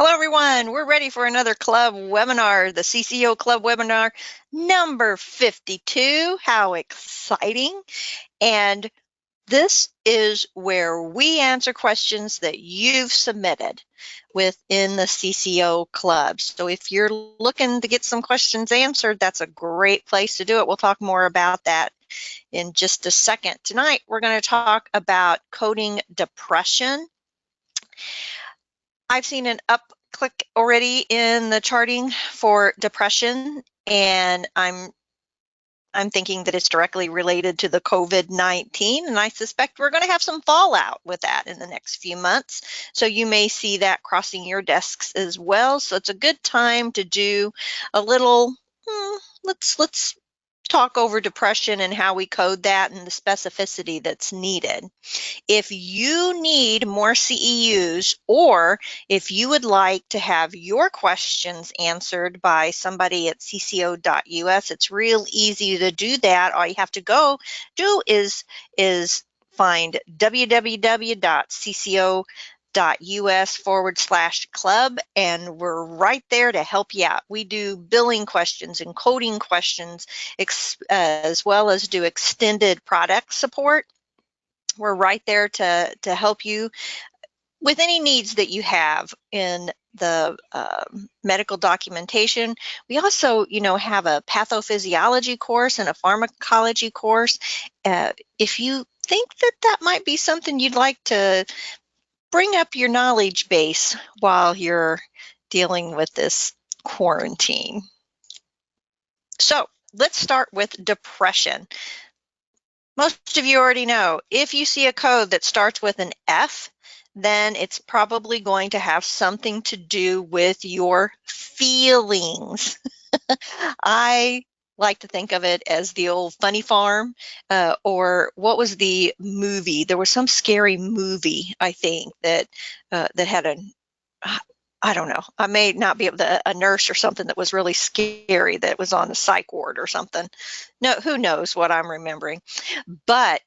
Hello, everyone. We're ready for another club webinar, the CCO club webinar number 52. How exciting. And this is where we answer questions that you've submitted within the CCO club. So if you're looking to get some questions answered, that's a great place to do it. We'll talk more about that in just a second. Tonight, we're going to talk about coding depression. I've seen an click already in the charting for depression, and I'm thinking that it's directly related to the COVID-19, and I suspect we're going to have some fallout with that in the next few months. So you may see that crossing your desks as well. So it's a good time to do a little, let's talk over depression and how we code that and the specificity that's needed. If you need more CEUs, or if you would like to have your questions answered by somebody at CCO.us, it's real easy to do that. All you have to go do is find www.cco.us/club, and we're right there to help you out. We do billing questions and coding questions, as well as do extended product support. We're right there to help you with any needs that you have in the medical documentation. We also, have a pathophysiology course and a pharmacology course. If you think that might be something you'd like to bring up your knowledge base while you're dealing with this quarantine. So let's start with depression. Most of you already know, if you see a code that starts with an F, then it's probably going to have something to do with your feelings. I like to think of it as the old funny farm, or what was the movie? There was some scary movie, I think, that had I don't know. I may not be able to, a nurse or something that was really scary that was on the psych ward or something. No, who knows what I'm remembering. But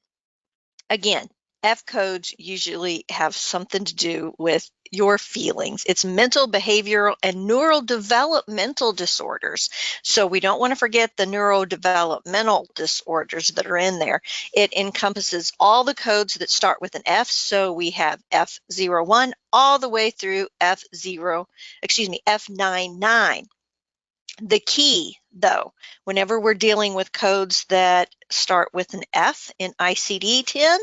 again, F codes usually have something to do with your feelings. It's mental, behavioral, and neurodevelopmental disorders. So we don't want to forget the neurodevelopmental disorders that are in there. It encompasses all the codes that start with an F. So we have F01 all the way through F99. The key, though, whenever we're dealing with codes that start with an F in ICD-10,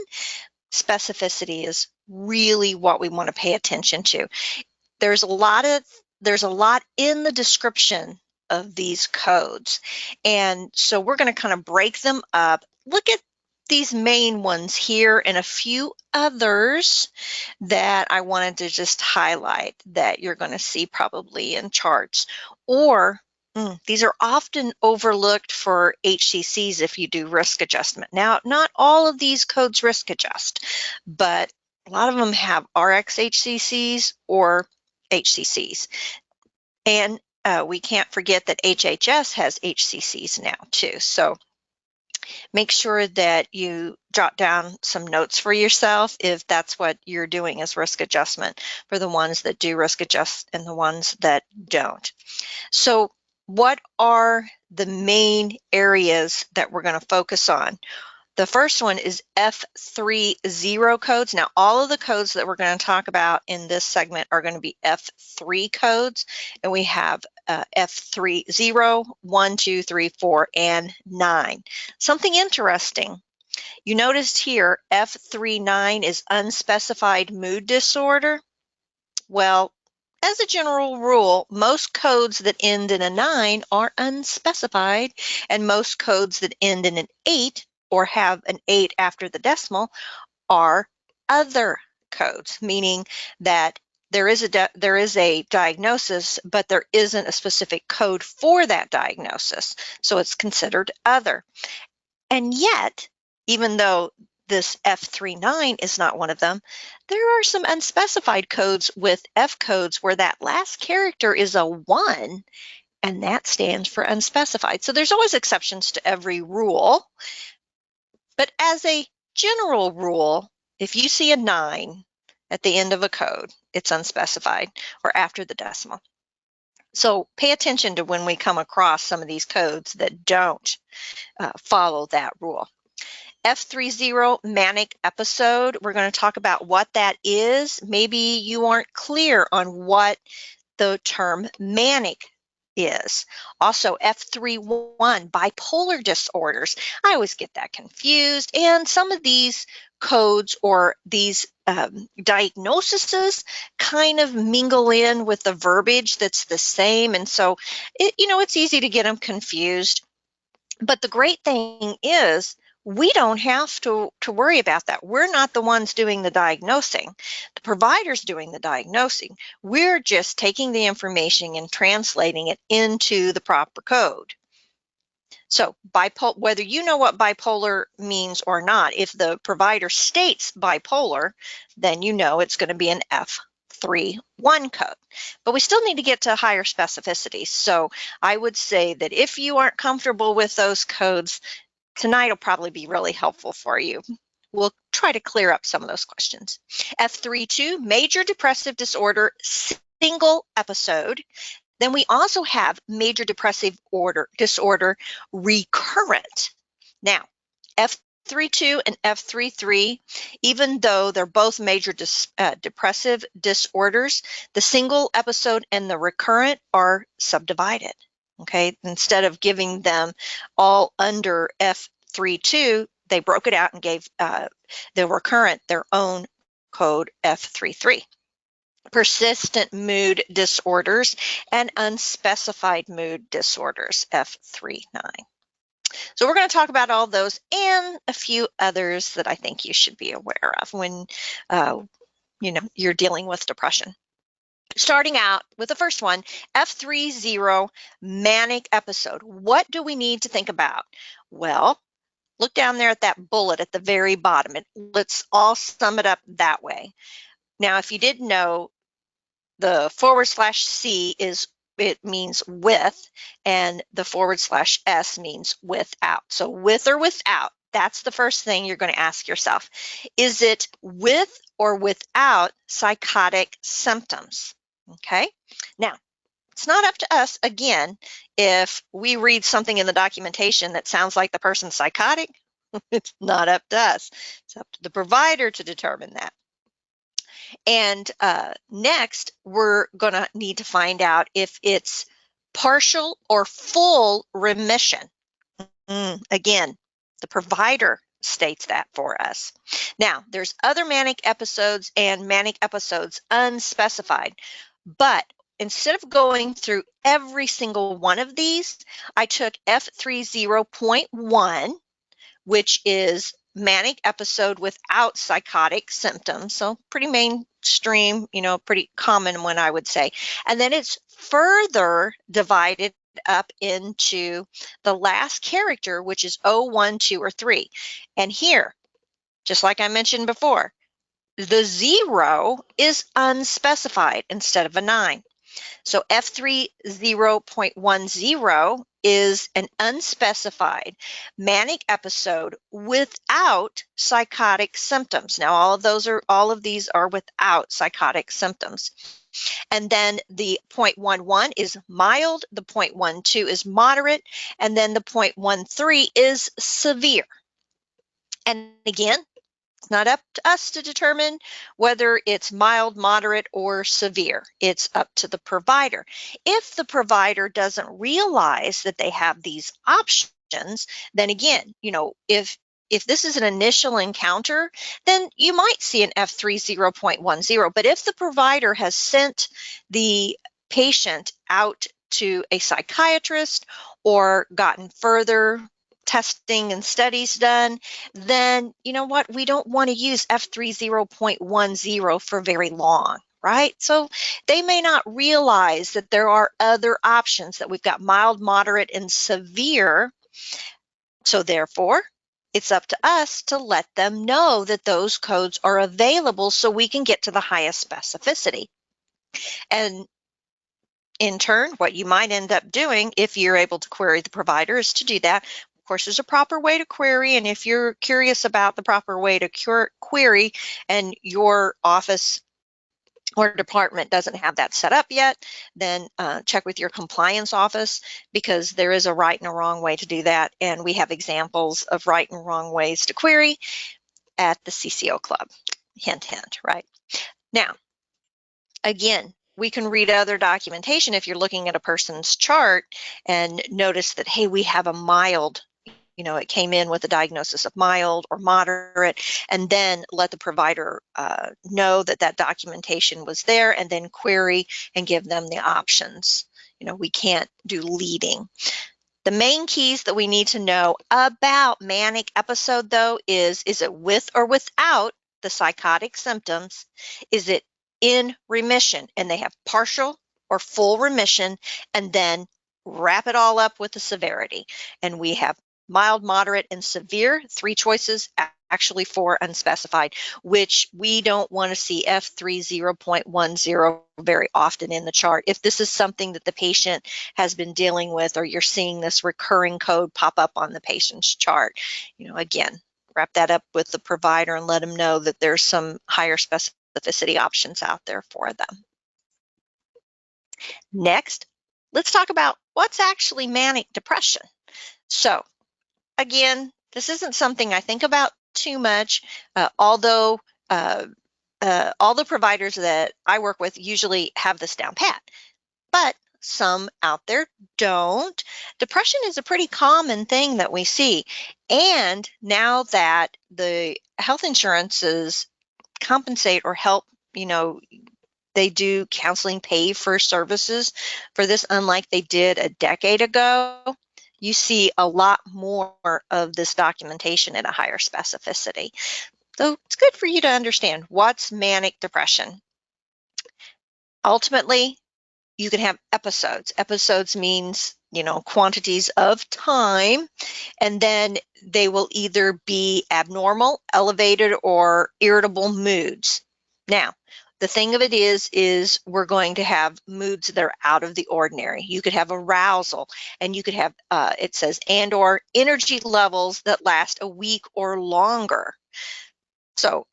specificity is really what we want to pay attention to. There's a lot in the description of these codes, and so we're going to kind of break them up. Look at these main ones here and a few others that I wanted to just highlight that you're going to see probably in charts, or these are often overlooked for HCCs if you do risk adjustment. Now, not all of these codes risk adjust, but a lot of them have RX HCCs or HCCs. And we can't forget that HHS has HCCs now too. So make sure that you jot down some notes for yourself if that's what you're doing as risk adjustment for the ones that do risk adjust and the ones that don't. So what are the main areas that we're going to focus on? The first one is F30 codes. Now, all of the codes that we're going to talk about in this segment are going to be F3 codes, and we have F30, 1, 2, 3, 4, and 9. Something interesting. You noticed here, F39 is unspecified mood disorder. Well, as a general rule, most codes that end in a 9 are unspecified, and most codes that end in an 8 or have an 8 after the decimal are other codes, meaning that there is a diagnosis, but there isn't a specific code for that diagnosis, so it's considered other. And yet, even though this F39 is not one of them, there are some unspecified codes with F codes where that last character is a 1, and that stands for unspecified. So there's always exceptions to every rule. But as a general rule, if you see a 9, at the end of a code, it's unspecified, or after the decimal. So pay attention to when we come across some of these codes that don't follow that rule. F30, manic episode. We're going to talk about what that is. Maybe you aren't clear on what the term manic is. Also, F31, bipolar disorders. I always get that confused. And some of these codes or these diagnoses kind of mingle in with the verbiage that's the same. And so, it's easy to get them confused. But the great thing is, we don't have to worry about that. We're not the ones doing the diagnosing. The provider's doing the diagnosing. We're just taking the information and translating it into the proper code. So whether you know what bipolar means or not, if the provider states bipolar, then you know it's going to be an F31 code. But we still need to get to higher specificity. So I would say that if you aren't comfortable with those codes, tonight will probably be really helpful for you. We'll try to clear up some of those questions. F32, major depressive disorder, single episode. Then we also have major depressive disorder recurrent. Now, F32 and F33, even though they're both major depressive disorders, the single episode and the recurrent are subdivided. Okay, instead of giving them all under F32, they broke it out and gave the recurrent their own code F33. Persistent mood disorders and unspecified mood disorders, F39. So we're going to talk about all those and a few others that I think you should be aware of when you're dealing with depression. Starting out with the first one, F30, manic episode. What do we need to think about? Well, look down there at that bullet at the very bottom. Let's all sum it up that way. Now, if you didn't know, the /C means with, and the /S means without. So with or without, that's the first thing you're going to ask yourself. Is it with or without psychotic symptoms? Okay. Now, it's not up to us, again, if we read something in the documentation that sounds like the person's psychotic, it's not up to us. It's up to the provider to determine that. And next, we're going to need to find out if it's partial or full remission. Again, the provider states that for us. Now, there's other manic episodes and manic episodes unspecified, but instead of going through every single one of these, I took F30.1, which is manic episode without psychotic symptoms. So pretty mainstream, pretty common one, I would say. And then it's further divided up into the last character, which is 0, 1, 2, or 3. And here, just like I mentioned before, the 0 is unspecified instead of a 9. So F30.10 is an unspecified manic episode without psychotic symptoms. Now, all of these are without psychotic symptoms. And then the 0.11 is mild, the 0.12 is moderate, and then the 0.13 is severe. And again, it's not up to us to determine whether it's mild, moderate, or severe. It's up to the provider. If the provider doesn't realize that they have these options, then again, if this is an initial encounter, then you might see an F30.10. But if the provider has sent the patient out to a psychiatrist or gotten further testing and studies done, then you know what? We don't want to use F30.10 for very long, right? So they may not realize that there are other options, that we've got mild, moderate, and severe. So therefore, it's up to us to let them know that those codes are available so we can get to the highest specificity. And in turn, what you might end up doing, if you're able to query the provider, is to do that, course, there's a proper way to query, and if you're curious about the proper way to query and your office or department doesn't have that set up yet, then check with your compliance office, because there is a right and a wrong way to do that, and we have examples of right and wrong ways to query at the CCO club. Hint, hint, right? Now, again, we can read other documentation if you're looking at a person's chart and notice that, hey, we have a mild, it came in with a diagnosis of mild or moderate, and then let the provider know that that documentation was there, and then query and give them the options. We can't do leading. The main keys that we need to know about manic episode, though, is it with or without the psychotic symptoms? Is it in remission? And they have partial or full remission, and then wrap it all up with the severity. And we have mild, moderate, and severe, 3 choices, actually 4 unspecified, which we don't want to see F3 0.10 very often in the chart. If this is something that the patient has been dealing with, or you're seeing this recurring code pop up on the patient's chart, again, wrap that up with the provider and let them know that there's some higher specificity options out there for them. Next, let's talk about what's actually manic depression. So, again, this isn't something I think about too much, although all the providers that I work with usually have this down pat, but some out there don't. Depression is a pretty common thing that we see. And now that the health insurances compensate or help, they do counseling pay for services for this, unlike they did a decade ago, you see a lot more of this documentation at a higher specificity. So it's good for you to understand what's manic depression. Ultimately, you can have episodes. Episodes means, quantities of time, and then they will either be abnormal, elevated, or irritable moods. Now, the thing of it is we're going to have moods that are out of the ordinary. You could have arousal, and you could have, it says, and or energy levels that last a week or longer. So,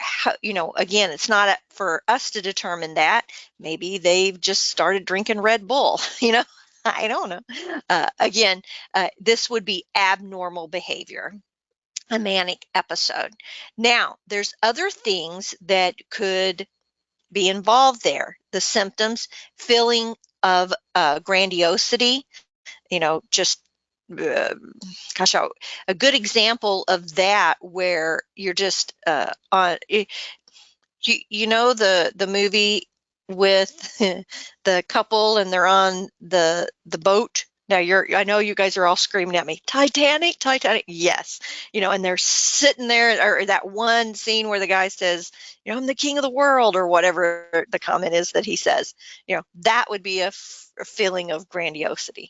again, it's not for us to determine that. Maybe they've just started drinking Red Bull, I don't know. Again, this would be abnormal behavior, a manic episode. Now, there's other things that could be involved there. The symptoms, feeling of grandiosity, just gosh, a good example of that where you're just on, the movie with the couple and they're on the boat. Now I know you guys are all screaming at me, Titanic, yes, and they're sitting there, or that one scene where the guy says, I'm the king of the world, or whatever the comment is that he says, that would be a feeling of grandiosity,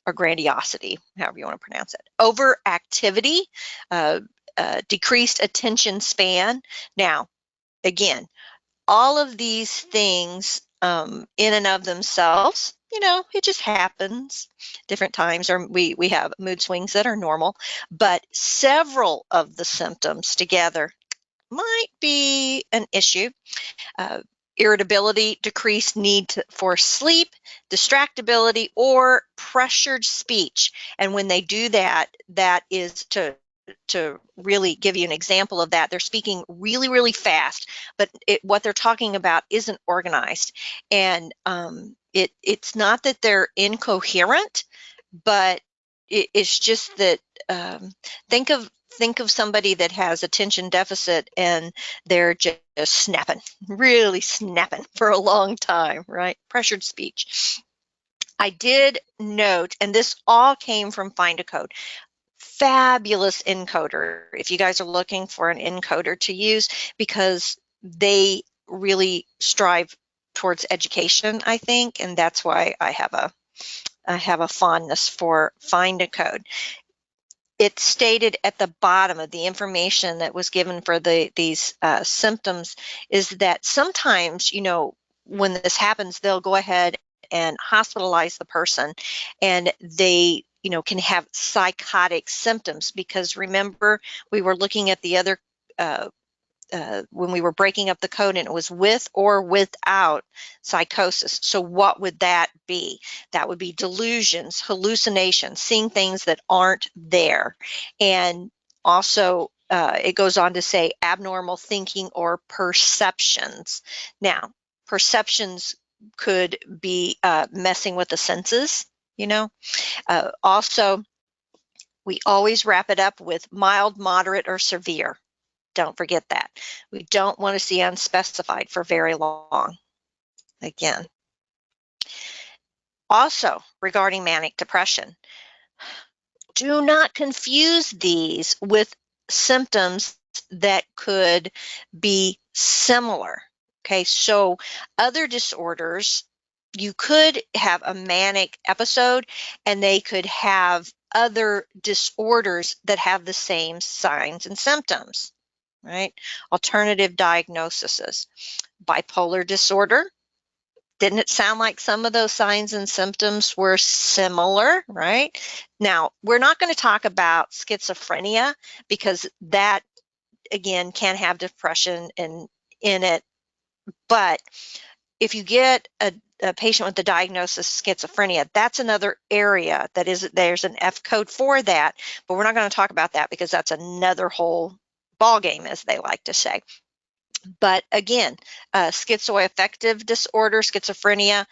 or grandiosity, however you want to pronounce it. Overactivity, decreased attention span. Now, again, all of these things in and of themselves, it just happens different times, or we have mood swings that are normal, but several of the symptoms together might be an issue. Irritability, decreased need for sleep, distractibility, or pressured speech. And when they do that, that is to really give you an example of that. They're speaking really, really fast, but what they're talking about isn't organized. And it's not that they're incoherent, but it's just that think of somebody that has attention deficit and they're just snapping, really snapping for a long time, right? Pressured speech. I did note, and this all came from Find a Code, fabulous encoder if you guys are looking for an encoder to use, because they really strive towards education, I think, and that's why I have a fondness for Find a Code. It stated at the bottom of the information that was given for these symptoms is that sometimes, when this happens, they'll go ahead and hospitalize the person, and they can have psychotic symptoms, because remember, we were looking at the other when we were breaking up the code, and it was with or without psychosis. So what would that be? That would be delusions, hallucinations, seeing things that aren't there. And also, it goes on to say abnormal thinking or perceptions. Now, perceptions could be messing with the senses, Also, we always wrap it up with mild, moderate, or severe. Don't forget that. We don't want to see unspecified for very long. Again. Also, regarding manic depression, do not confuse these with symptoms that could be similar. Okay, so other disorders, you could have a manic episode and they could have other disorders that have the same signs and symptoms, right? Alternative diagnoses. Bipolar disorder. Didn't it sound like some of those signs and symptoms were similar, right? Now, we're not going to talk about schizophrenia, because that, again, can have depression in it. But if you get a patient with the diagnosis of schizophrenia, that's another area there's an F code for that, but we're not going to talk about that because that's another whole ball game, as they like to say. But again, schizoaffective disorder, schizophrenia,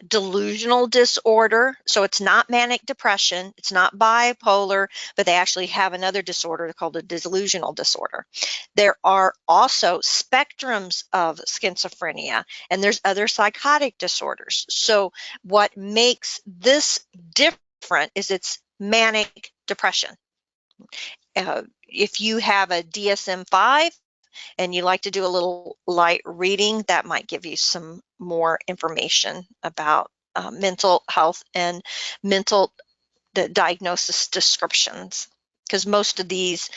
delusional disorder. So it's not manic depression, it's not bipolar, but they actually have another disorder called a delusional disorder. There are also spectrums of schizophrenia, and there's other psychotic disorders. So what makes this different is it's manic depression. If you have a DSM-5, and you like to do a little light reading, that might give you some more information about mental health and mental diagnosis descriptions, because most of these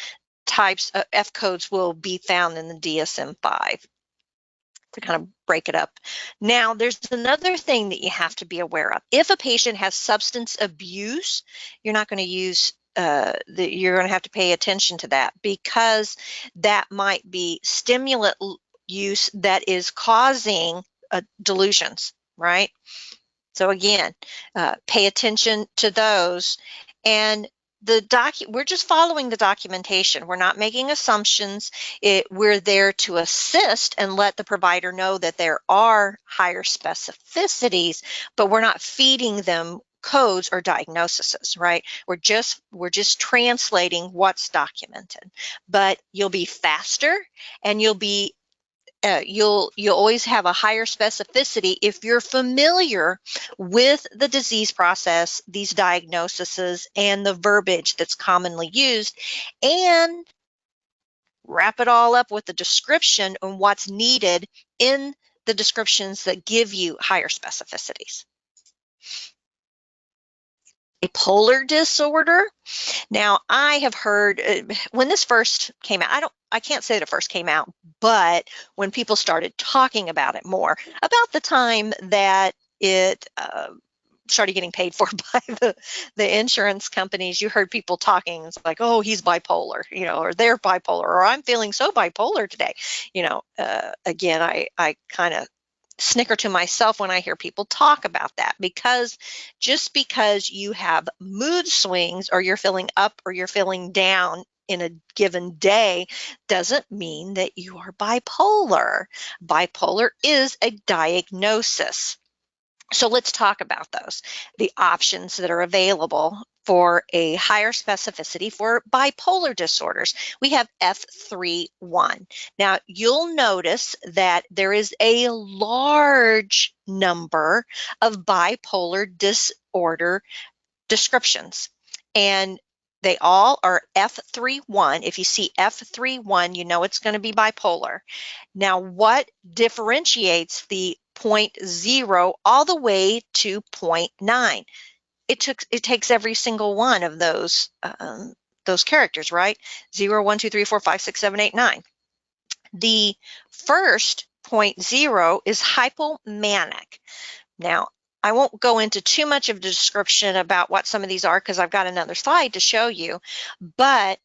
types of F codes will be found in the DSM-5 to kind of break it up. Now, there's another thing that you have to be aware of. If a patient has substance abuse, you're not going to use you're going to have to pay attention to that, because that might be stimulant use that is causing delusions, right? So again, pay attention to those. And we're just following the documentation. We're not making assumptions. We're there to assist and let the provider know that there are higher specificities, but we're not feeding them codes or diagnoses, right? We're just translating what's documented. But you'll be faster, and you'll always have a higher specificity if you're familiar with the disease process, these diagnoses, and the verbiage that's commonly used, and wrap it all up with the description on what's needed in the descriptions that give you higher specificities. Bipolar disorder. Now, I have heard when this first came out, I can't say that it first came out, but when people started talking about it more, about the time that it started getting paid for by the insurance companies, you heard people talking. It's like, oh, he's bipolar, or they're bipolar, or I'm feeling so bipolar today. Again, I kind of snicker to myself when I hear people talk about that, because just because you have mood swings, or you're feeling up or you're feeling down in a given day, doesn't mean that you are bipolar. Bipolar is a diagnosis. So let's talk about those, the options that are available for a higher specificity for bipolar disorders. We have F3-1. Now, you'll notice that there is a large number of bipolar disorder descriptions, and they all are F3-1. If you see F3-1, you know it's going to be bipolar. Now, what differentiates the 0.0 all the way to 0.9? It takes every single one of those characters, right? 0, 1, 2, 3, 4, 5, 6, 7, 8, 9. The first 0.0 is hypomanic. Now, I won't go into too much of a description about what some of these are because I've got another slide to show you. But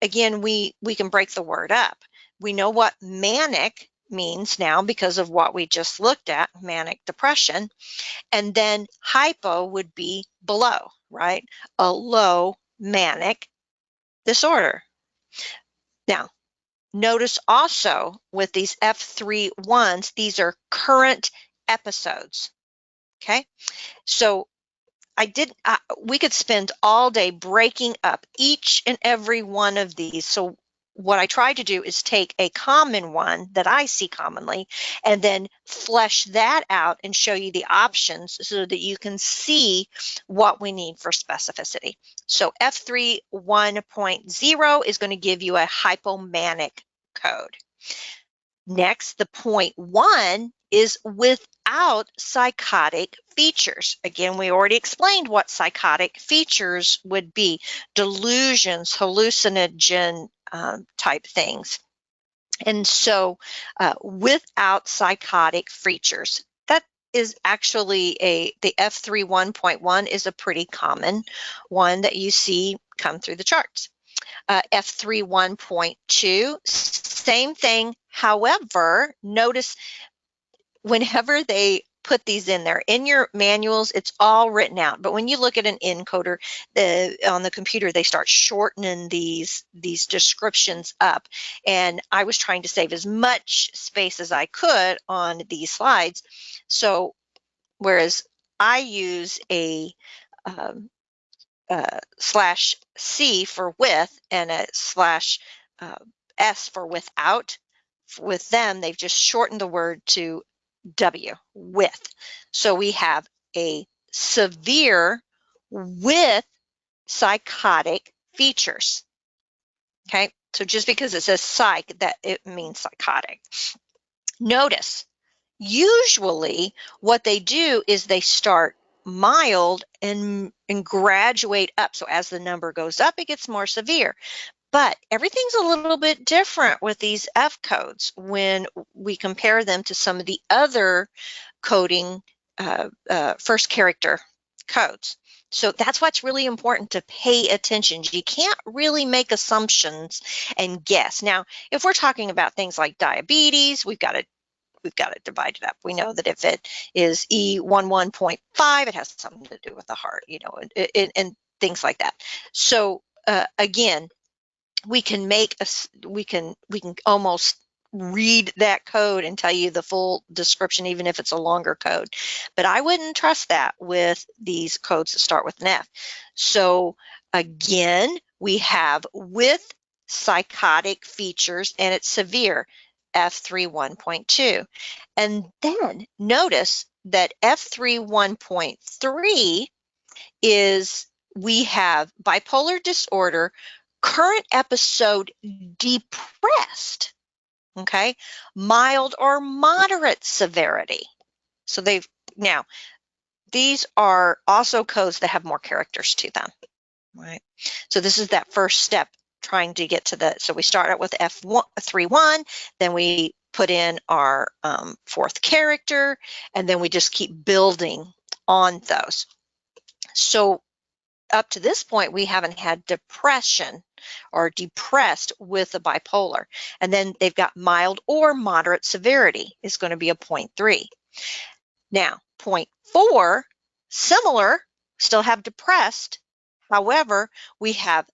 again, we can break the word up. We know what manic means now because of what we just looked at, manic depression. And then hypo would be below, right? A low manic disorder. Now, notice also with these F3-1s, these are current episodes, okay? So we could spend all day breaking up each and every one of these. So what I try to do is take a common one that I see commonly and then flesh that out and show you the options so that you can see what we need for specificity. So F3 1.0 is going to give you a hypomanic code. Next, the 0.1 is without psychotic features. Again, we already explained what psychotic features would be: delusions, hallucinogen type things. And so without psychotic features, that is actually the F3 1.1 is a pretty common one that you see come through the charts. F3 1.2, same thing. However, notice whenever they put these in there, in your manuals, it's all written out. But when you look at an encoder on the computer, they start shortening these descriptions up. And I was trying to save as much space as I could on these slides. So whereas I use a /C for with and a /S for without. With them, they've just shortened the word to W, with. So we have a severe with psychotic features. Okay, so just because it says psych, that it means psychotic. Notice, usually what they do is they start mild and graduate up. So as the number goes up, it gets more severe. But everything's a little bit different with these F codes when we compare them to some of the other coding first character codes. So that's what's really important to pay attention. You can't really make assumptions and guess. Now, if we're talking about things like diabetes, we've got to divide it up. We know that if it is E11.5, it has something to do with the heart, and things like that. So again, we can almost read that code and tell you the full description, even if it's a longer code. But I wouldn't trust that with these codes that start with an F. So again, we have with psychotic features, and it's severe, F3 1.2. And then notice that F3 1.3 is we have bipolar disorder, current episode depressed, okay, mild or moderate severity. So these are also codes that have more characters to them, right? So this is that first step, trying to get to so we start out with F3-1, then we put in our fourth character, and then we just keep building on those. So up to this point, we haven't had depression or depressed with a bipolar. And then they've got mild or moderate severity is going to be a 0.3. Now, 0.4, similar, still have depressed. However, we have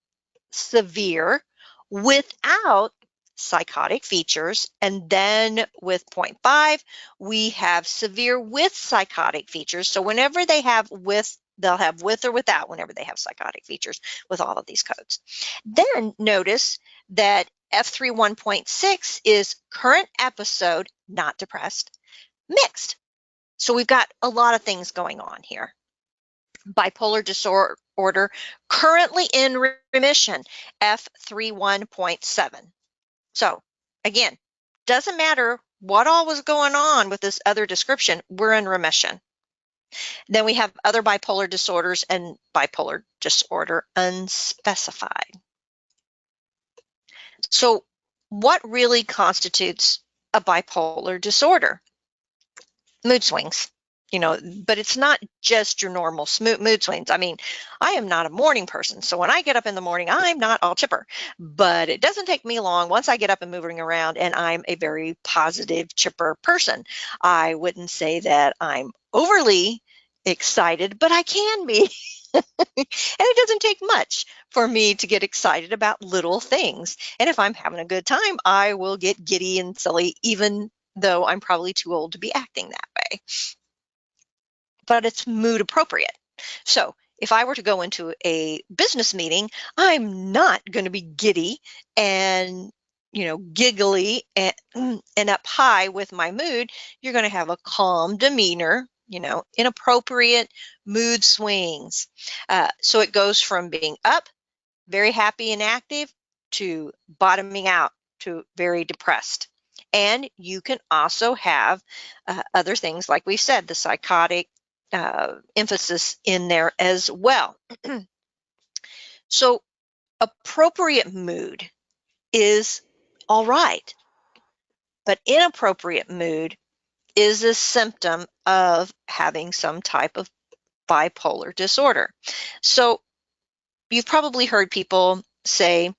severe without psychotic features. And then with 0.5, we have severe with psychotic features. So whenever they have with, they'll have with or without whenever they have psychotic features with all of these codes. Then notice that F3 1.6 is current episode, not depressed, mixed. So we've got a lot of things going on here. Bipolar disorder, currently in remission, F3 1.7. So again, doesn't matter what all was going on with this other description, we're in remission. Then we have other bipolar disorders and bipolar disorder unspecified. So what really constitutes a bipolar disorder? Mood swings. but it's not just your normal mood swings. I mean, I am not a morning person. So when I get up in the morning, I'm not all chipper, but it doesn't take me long once I get up and moving around, and I'm a very positive, chipper person. I wouldn't say that I'm overly excited, but I can be. And it doesn't take much for me to get excited about little things. And if I'm having a good time, I will get giddy and silly, even though I'm probably too old to be acting that way. But it's mood appropriate. So if I were to go into a business meeting, I'm not going to be giddy and giggly and up high with my mood. You're going to have a calm demeanor, inappropriate mood swings. So it goes from being up, very happy and active, to bottoming out, to very depressed. And you can also have other things, like we said, the psychotic emphasis in there as well. So appropriate mood is all right, but inappropriate mood is a symptom of having some type of bipolar disorder. So you've probably heard people say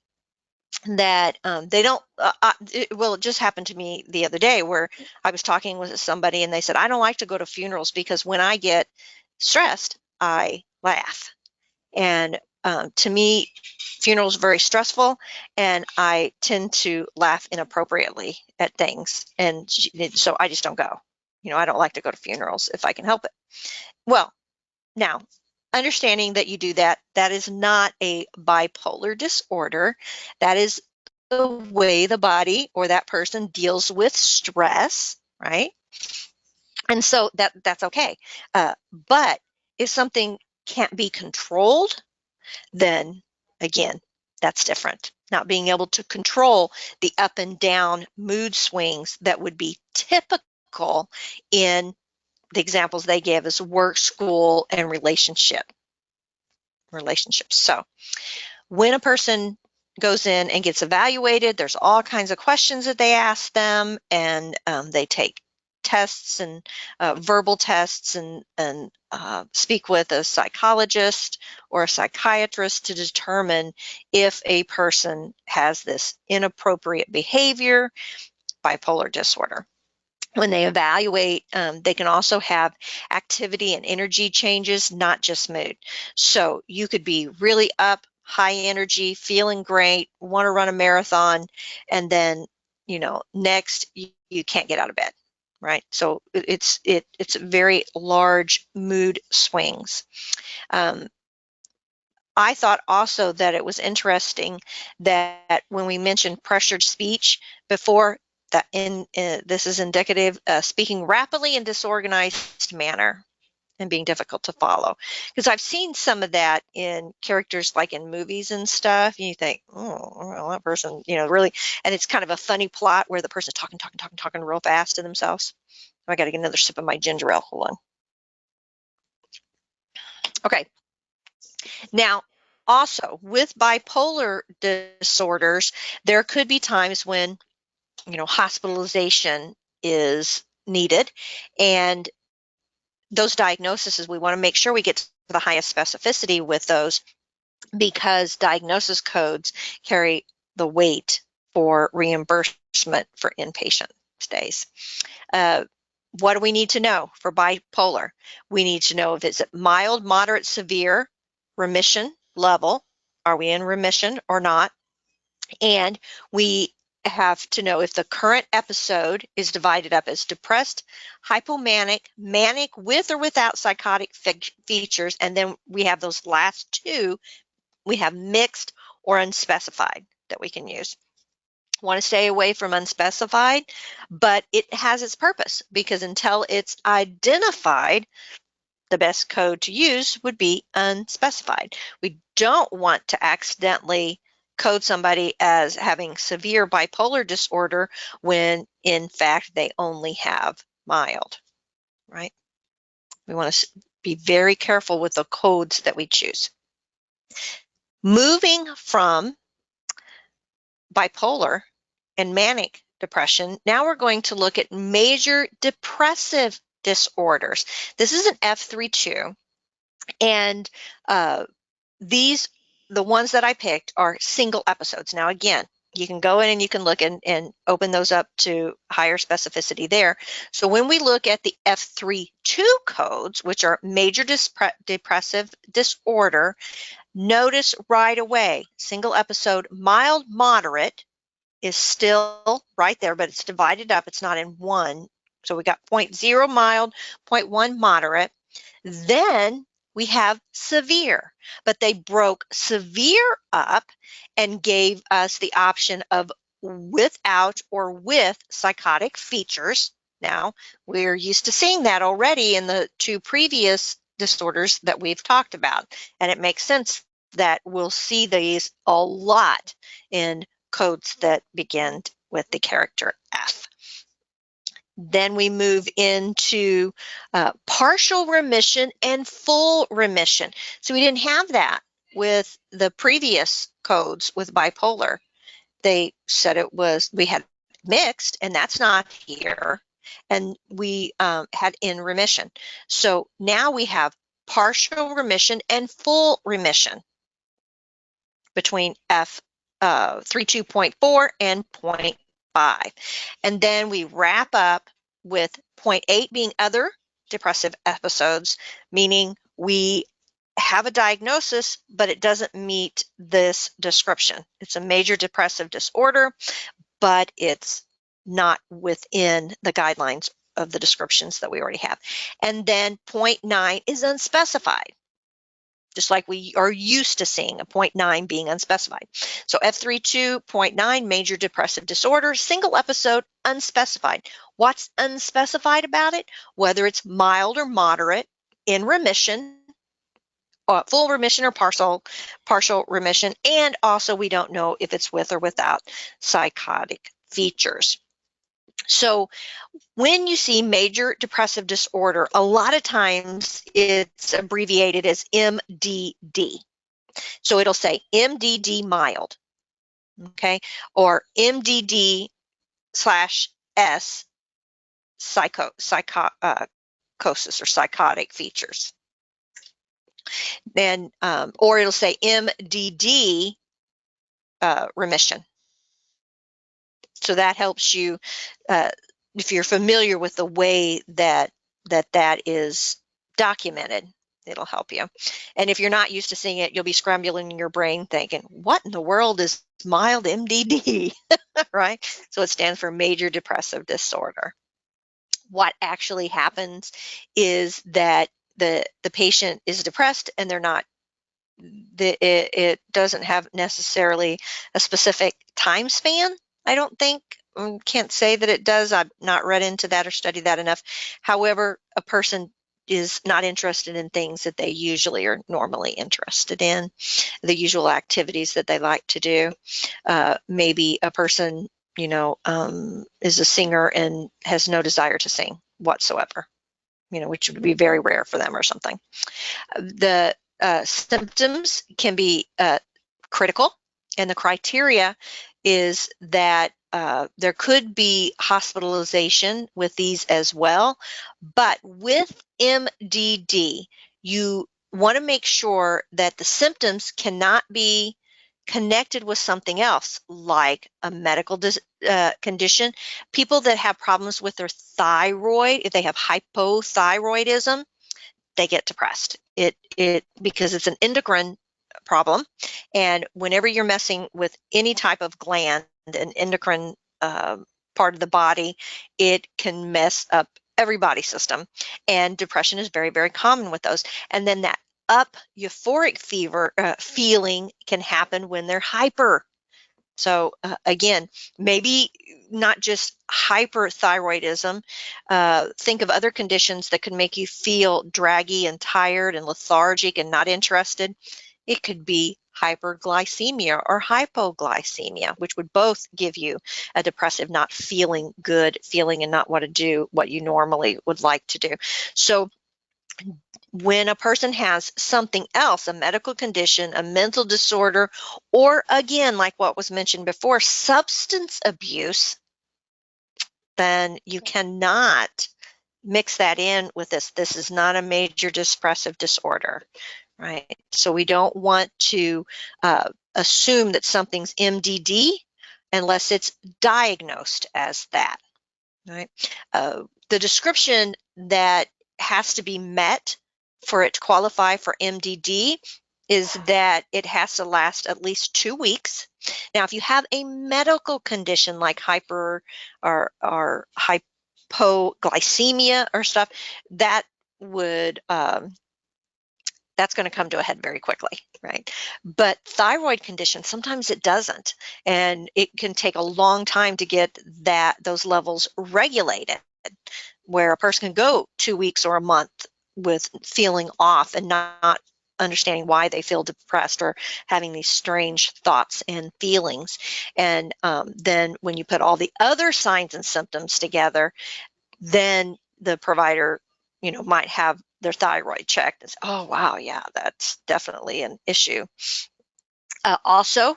that they don't, it just happened to me the other day where I was talking with somebody and they said, I don't like to go to funerals because when I get stressed, I laugh. And to me, funerals are very stressful, and I tend to laugh inappropriately at things. And so I just don't go. I don't like to go to funerals if I can help it. Well, now, understanding that you do that, that is not a bipolar disorder. That is the way the body or that person deals with stress, right? And so that's okay. But if something can't be controlled, then again, that's different. Not being able to control the up and down mood swings that would be typical in the examples they give is work, school, and relationships. So when a person goes in and gets evaluated, there's all kinds of questions that they ask them, and they take tests and verbal tests and speak with a psychologist or a psychiatrist to determine if a person has this inappropriate behavior, bipolar disorder. When they evaluate, they can also have activity and energy changes, not just mood. So you could be really up, high energy, feeling great, want to run a marathon, and then, next you can't get out of bed, right? So it's very large mood swings. I thought also that it was interesting that when we mentioned pressured speech before, that this is indicative speaking rapidly in disorganized manner and being difficult to follow. Because I've seen some of that in characters like in movies and stuff. And you think, oh, well, that person, really, and it's kind of a funny plot where the person's talking real fast to themselves. I got to get another sip of my ginger ale. Hold on. Okay. Now, also with bipolar disorders, there could be times when hospitalization is needed, and those diagnoses, we want to make sure we get to the highest specificity with those, because diagnosis codes carry the weight for reimbursement for inpatient stays. What do we need to know for bipolar? We need to know if it's at mild, moderate, severe remission level. Are we in remission or not? And we have to know if the current episode is divided up as depressed, hypomanic, manic with or without psychotic features, and then we have those last two, we have mixed or unspecified that we can use. Want to stay away from unspecified, but it has its purpose, because until it's identified, the best code to use would be unspecified. We don't want to accidentally code somebody as having severe bipolar disorder when in fact they only have mild, right? We want to be very careful with the codes that we choose. Moving from bipolar and manic depression, now we're going to look at major depressive disorders. This is an F32, and these, the ones that I picked, are single episodes. Now, again, you can go in and you can look and open those up to higher specificity there. So when we look at the F32 codes, which are major depressive disorder, notice right away, single episode, mild, moderate is still right there, but it's divided up. It's not in one. So we got 0.0 mild, 0.1 moderate. Then we have severe, but they broke severe up and gave us the option of without or with psychotic features. Now, we're used to seeing that already in the two previous disorders that we've talked about, and it makes sense that we'll see these a lot in codes that begin with the character F. Then we move into partial remission and full remission. So we didn't have that with the previous codes with bipolar. They said it was, we had mixed, and that's not here. And we had in remission. So now we have partial remission and full remission between F 32.4 and 0.5. And then we wrap up with 0.8 being other depressive episodes, meaning we have a diagnosis, but it doesn't meet this description. It's a major depressive disorder, but it's not within the guidelines of the descriptions that we already have. And then 0.9 is unspecified, just like we are used to seeing a 0.9 being unspecified. So F32, 0.9, major depressive disorder, single episode, unspecified. What's unspecified about it? Whether it's mild or moderate, in remission, full remission or partial remission, and also we don't know if it's with or without psychotic features. So when you see major depressive disorder, a lot of times it's abbreviated as MDD. So it'll say MDD mild, okay, or MDD/S psychosis or psychotic features. Then, or it'll say MDD remission. So that helps you, if you're familiar with the way that is documented, it'll help you. And if you're not used to seeing it, you'll be scrambling in your brain thinking, what in the world is mild MDD, right? So it stands for major depressive disorder. What actually happens is that the patient is depressed and they're not, it doesn't have necessarily a specific time span. I don't think, can't say that it does. I've not read into that or studied that enough. However, a person is not interested in things that they usually are normally interested in, the usual activities that they like to do. Maybe a person, is a singer and has no desire to sing whatsoever, which would be very rare for them or something. The symptoms can be critical, and the criteria is that there could be hospitalization with these as well. But with MDD, you want to make sure that the symptoms cannot be connected with something else, like a medical condition. People that have problems with their thyroid, if they have hypothyroidism, they get depressed. Because it's an endocrine problem, and whenever you're messing with any type of gland, an endocrine part of the body, it can mess up every body system, and depression is very, very common with those. And then that euphoric fever feeling can happen when they're hyper. So again, maybe not just hyperthyroidism. Think of other conditions that could make you feel draggy and tired and lethargic and not interested. It could be hyperglycemia or hypoglycemia, which would both give you a depressive, not feeling good feeling and not want to do what you normally would like to do. So when a person has something else, a medical condition, a mental disorder, or again, like what was mentioned before, substance abuse, then you cannot mix that in with this. This is not a major depressive disorder, right? So we don't want to assume that something's MDD unless it's diagnosed as that, right? The description that has to be met for it to qualify for MDD is that it has to last at least 2 weeks. Now, if you have a medical condition like hyper or hypoglycemia or stuff, that would that's going to come to a head very quickly, right? But thyroid condition, sometimes it doesn't, and it can take a long time to get those levels regulated, where a person can go 2 weeks or a month with feeling off and not understanding why they feel depressed or having these strange thoughts and feelings. And then when you put all the other signs and symptoms together, then the provider, might have their thyroid checked and say, oh, wow, yeah, that's definitely an issue. Also,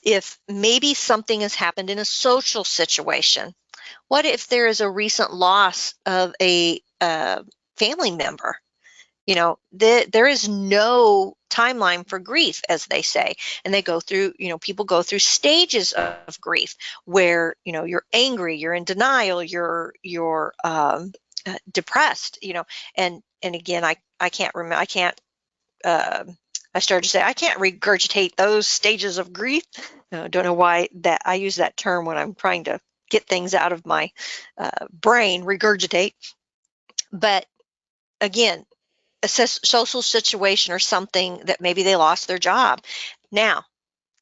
if maybe something has happened in a social situation, what if there is a recent loss of a family member? There is no timeline for grief, as they say, and they go through, people go through stages of grief where, you're angry, you're in denial, you're depressed, and again, I can't remember, I started to say I can't regurgitate those stages of grief. Don't know why that I use that term when I'm trying to get things out of my brain, regurgitate. But again, a social situation or something that maybe they lost their job. Now,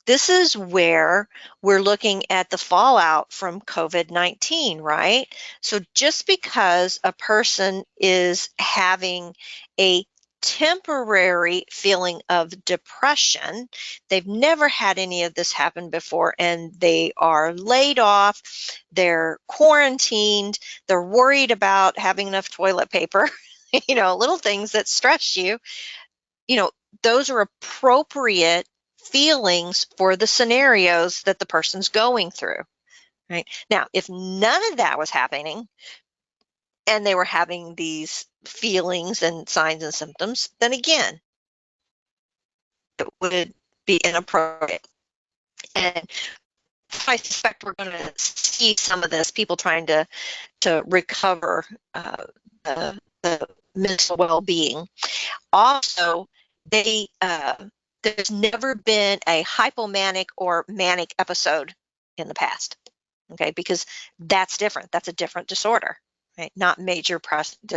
this is where we're looking at the fallout from COVID-19, right? So just because a person is having a temporary feeling of depression, they've never had any of this happen before, and they are laid off, they're quarantined, they're worried about having enough toilet paper, little things that stress you, those are appropriate feelings for the scenarios that the person's going through, right? Now, if none of that was happening and they were having these feelings and signs and symptoms, then again, it would be inappropriate. And I suspect we're going to see some of this, people trying to recover the mental well-being. Also, there's never been a hypomanic or manic episode in the past, okay? Because that's different. That's a different disorder, right? Not major depressive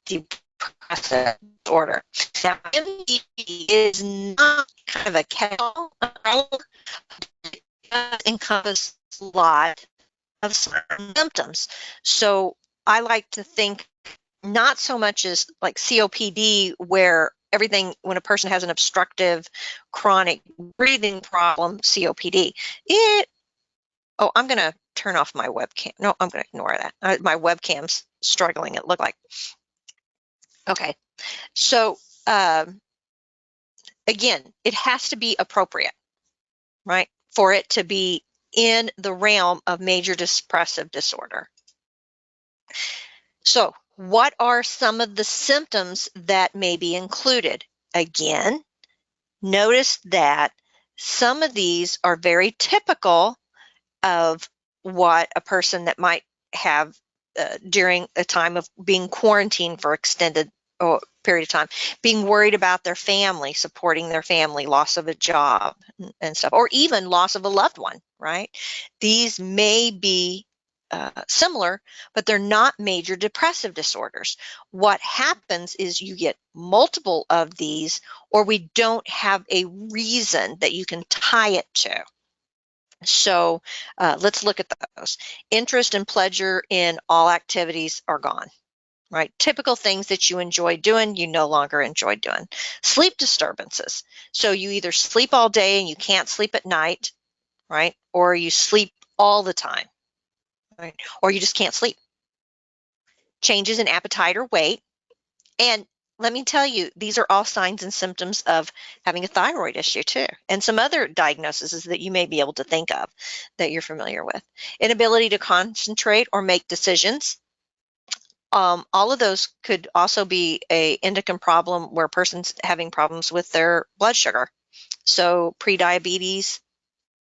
disorder. Now, MDD is not kind of a catch-all. It does encompass a lot of symptoms. So I like to think not so much as like COPD, where when a person has an obstructive chronic breathing problem, COPD, I'm going to turn off my webcam. No, I'm going to ignore that. My webcam's struggling, it looked like. Okay. So, again, it has to be appropriate, right? For it to be in the realm of major depressive disorder. So, what are some of the symptoms that may be included? Again, notice that some of these are very typical of what a person that might have during a time of being quarantined for extended period of time, being worried about their family, supporting their family, loss of a job and stuff, or even loss of a loved one, right? These may be similar, but they're not major depressive disorders. What happens is you get multiple of these, or we don't have a reason that you can tie it to. So let's look at those. Interest and pleasure in all activities are gone, right? Typical things that you enjoy doing, you no longer enjoy doing. Sleep disturbances. So you either sleep all day and you can't sleep at night, right? Or you sleep all the time, right? Or you just can't sleep. Changes in appetite or weight. And let me tell you, these are all signs and symptoms of having a thyroid issue too, and some other diagnoses that you may be able to think of that you're familiar with. Inability to concentrate or make decisions. all of those could also be a endocrine problem where a person's having problems with their blood sugar. So pre-diabetes,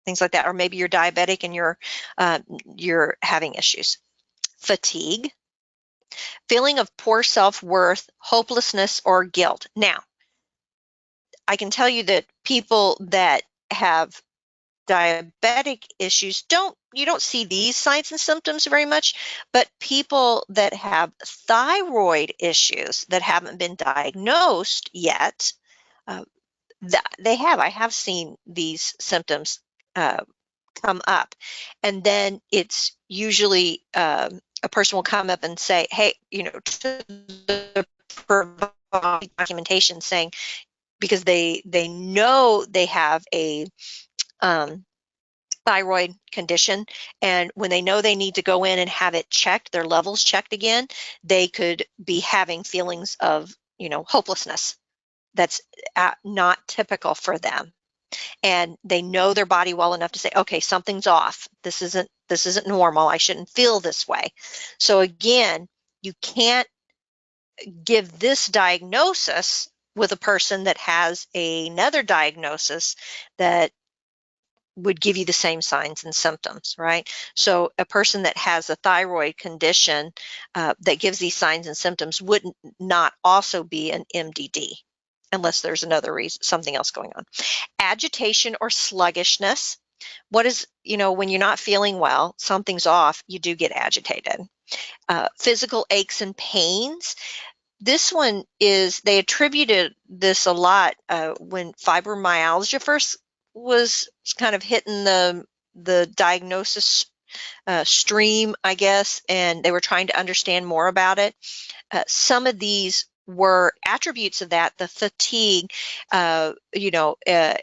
things like that, or maybe you're diabetic and you're having issues. Fatigue, feeling of poor self-worth, hopelessness, or guilt. Now, I can tell you that people that have diabetic issues you don't see these signs and symptoms very much, but people that have thyroid issues that haven't been diagnosed yet, uh, I have seen these symptoms uh, come up, and then it's usually a person will come up and say, hey, to the provide documentation saying, because they know they have a um, thyroid condition, and when they know they need to go in and have it checked, their levels checked again, they could be having feelings of hopelessness that's not typical for them, and they know their body well enough to say, okay, something's off, this isn't normal, I shouldn't feel this way. So again, you can't give this diagnosis with a person that has another diagnosis that would give you the same signs and symptoms, right? So a person that has a thyroid condition that gives these signs and symptoms would not also be an MDD unless there's another reason, something else going on. Agitation or sluggishness. What is, when you're not feeling well, something's off, you do get agitated. Physical aches and pains. This one is, they attributed this a lot when fibromyalgia first was kind of hitting the diagnosis stream, I guess, and they were trying to understand more about it. Some of these were attributes of that: the fatigue,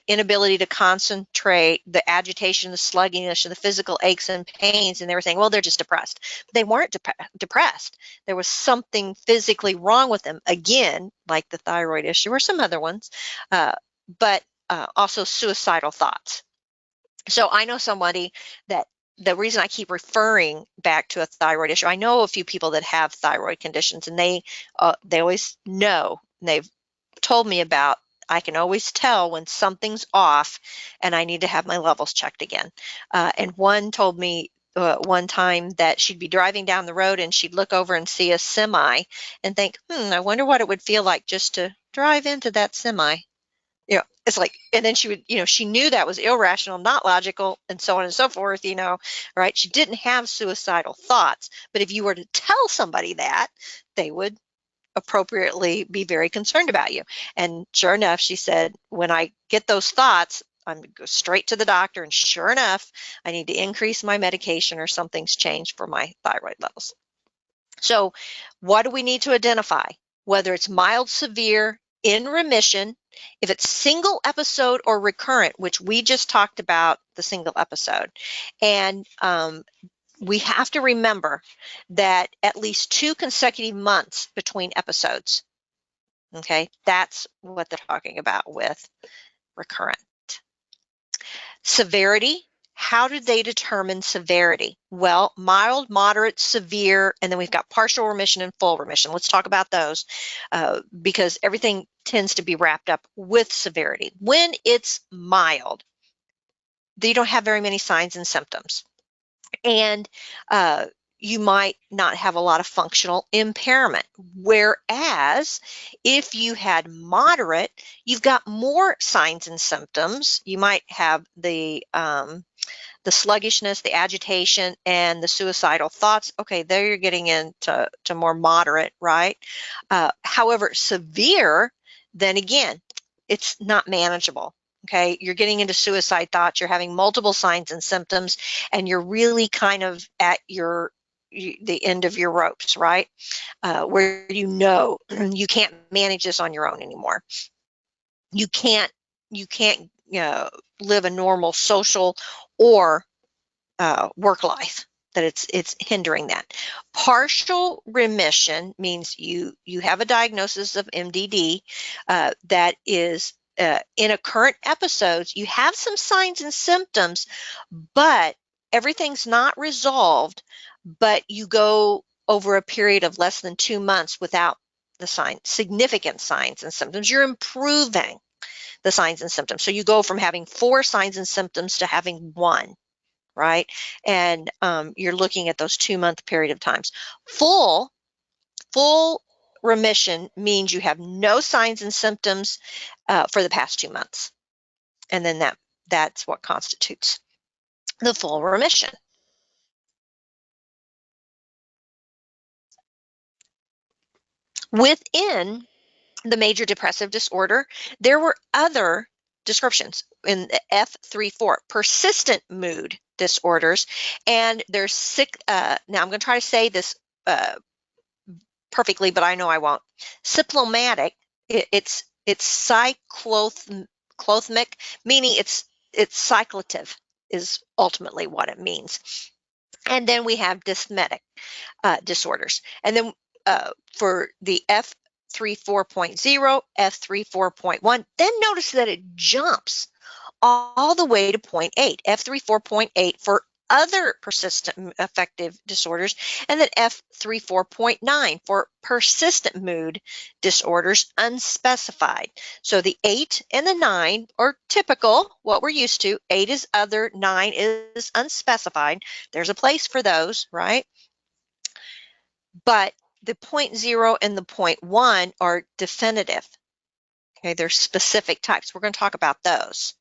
inability to concentrate, the agitation, the sluggishness, the physical aches and pains. And they were saying, well, they're just depressed. But they weren't depressed. There was something physically wrong with them, again, like the thyroid issue or some other ones, but also suicidal thoughts. So I know somebody that, the reason I keep referring back to a thyroid issue, I know a few people that have thyroid conditions, and they always know, and they've told me about, I can always tell when something's off and I need to have my levels checked again. And one told me one time that she'd be driving down the road and she'd look over and see a semi and think, I wonder what it would feel like just to drive into that semi. It's like, and then she would, she knew that was irrational, not logical, and so on and so forth, right? She didn't have suicidal thoughts, but if you were to tell somebody that, they would appropriately be very concerned about you. And sure enough, she said, when I get those thoughts, I'm going to go straight to the doctor, and sure enough, I need to increase my medication or something's changed for my thyroid levels. So what do we need to identify? Whether it's mild, severe, in remission, if it's single episode or recurrent, which we just talked about the single episode. And we have to remember that at least 2 consecutive months between episodes. Okay, that's what they're talking about with recurrent. Severity. How did they determine severity? Well, mild, moderate, severe, and then we've got partial remission and full remission. Let's talk about those because everything tends to be wrapped up with severity. When it's mild, you don't have very many signs and symptoms. And you might not have a lot of functional impairment. Whereas if you had moderate, you've got more signs and symptoms. You might have the sluggishness, the agitation, and the suicidal thoughts. Okay, there you're getting into more moderate, right? However, severe, then again, it's not manageable. Okay, you're getting into suicide thoughts, you're having multiple signs and symptoms, and you're really kind of at the end of your ropes, right? Where you can't manage this on your own anymore. You can't live a normal social or work life, that it's hindering that. Partial remission means you have a diagnosis of MDD that is in a current episodes, you have some signs and symptoms, but everything's not resolved, but you go over a period of less than 2 months without the significant signs and symptoms, you're improving the signs and symptoms. So you go from having 4 signs and symptoms to having 1, right? And you're looking at those 2-month period of times. Full remission means you have no signs and symptoms for the past 2 months. And then that's what constitutes the full remission. Within the major depressive disorder, there were other descriptions in the F3-4, persistent mood disorders. And there's 6, now I'm going to try to say this perfectly, but I know I won't. Symptomatic, it's cyclothmic, meaning it's cyclative is ultimately what it means. And then we have dysmetic disorders. And then for the F3-4.0, F3-4.1, then notice that it jumps all the way to 0.8, F3-4.8 for other persistent affective disorders, and then F3-4.9 for persistent mood disorders, unspecified. So the 8 and the 9 are typical, what we're used to. 8 is other, 9 is unspecified. There's a place for those, right? But the 0.0 and the 0.1 are definitive. Okay, they're specific types. We're going to talk about those.